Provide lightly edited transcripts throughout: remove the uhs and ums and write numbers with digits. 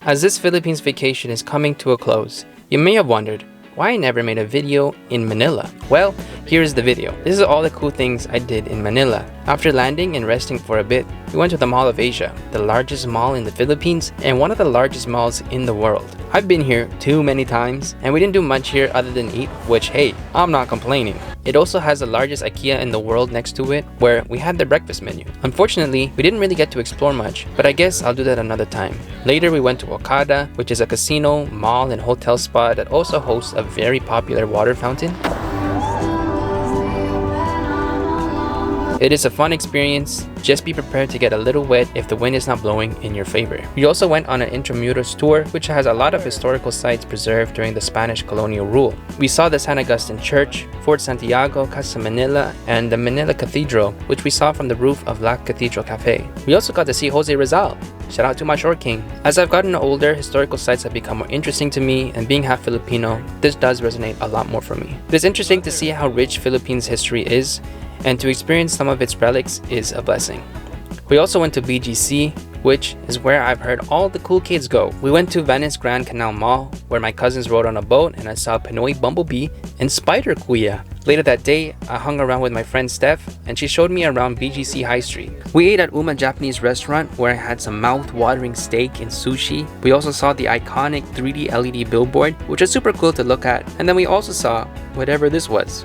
As this Philippines vacation is coming to a close, you may have wondered why I never made a video in Manila. Well, here's the video. This is all the cool things I did in Manila. After landing and resting for a bit, we went to the Mall of Asia, the largest mall in the Philippines and one of the largest malls in the world. I've been here too many times and we didn't do much here other than eat, which hey, I'm not complaining. It also has the largest IKEA in the world next to it, where we had the breakfast menu. Unfortunately, we didn't really get to explore much, but I guess I'll do that another time. Later we went to Okada, which is a casino, mall and hotel spot that also hosts a very popular water fountain. It is a fun experience, just be prepared to get a little wet if the wind is not blowing in your favor. We also went on an Intramuros tour, which has a lot of historical sites preserved during the Spanish colonial rule. We saw the San Agustin Church, Fort Santiago, Casa Manila, and the Manila Cathedral, which we saw from the roof of La Cathedral Cafe. We also got to see Jose Rizal. Shout out to my short king. As I've gotten older, historical sites have become more interesting to me, and being half Filipino, this does resonate a lot more for me. It is interesting to see how rich Philippines history is, and to experience some of its relics is a blessing. We also went to BGC, which is where I've heard all the cool kids go. We went to Venice Grand Canal Mall, where my cousins rode on a boat and I saw Pinoy Bumblebee and Spider Kuya. Later that day, I hung around with my friend Steph and she showed me around BGC High Street. We ate at Uma Japanese restaurant where I had some mouth-watering steak and sushi. We also saw the iconic 3D LED billboard, which was super cool to look at. And then we also saw whatever this was.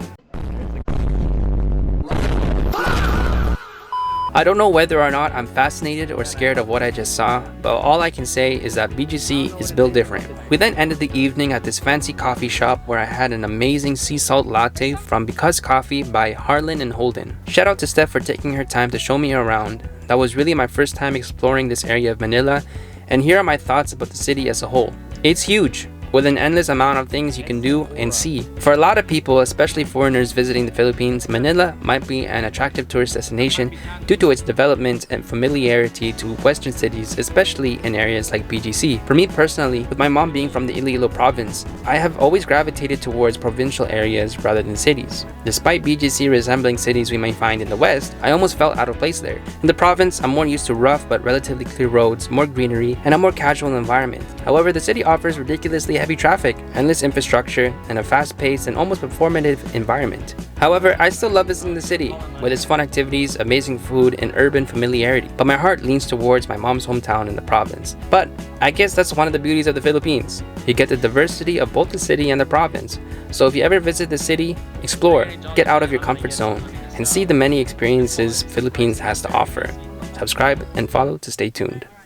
I don't know whether or not I'm fascinated or scared of what I just saw, but all I can say is that BGC is built different. We then ended the evening at this fancy coffee shop where I had an amazing sea salt latte from Because Coffee by Harlan and Holden. Shout out to Steph for taking her time to show me around. That was really my first time exploring this area of Manila, and here are my thoughts about the city as a whole. It's huge, with an endless amount of things you can do and see. For a lot of people, especially foreigners visiting the Philippines, Manila might be an attractive tourist destination due to its development and familiarity to Western cities, especially in areas like BGC. For me personally, with my mom being from the Iloilo province, I have always gravitated towards provincial areas rather than cities. Despite BGC resembling cities we may find in the West, I almost felt out of place there. In the province, I'm more used to rough but relatively clear roads, more greenery, and a more casual environment. However, the city offers ridiculously heavy traffic, endless infrastructure, and a fast-paced and almost performative environment. However, I still love visiting the city, with its fun activities, amazing food, and urban familiarity. But my heart leans towards my mom's hometown in the province. But I guess that's one of the beauties of the Philippines. You get the diversity of both the city and the province. So if you ever visit the city, explore, get out of your comfort zone, and see the many experiences Philippines has to offer. Subscribe and follow to stay tuned.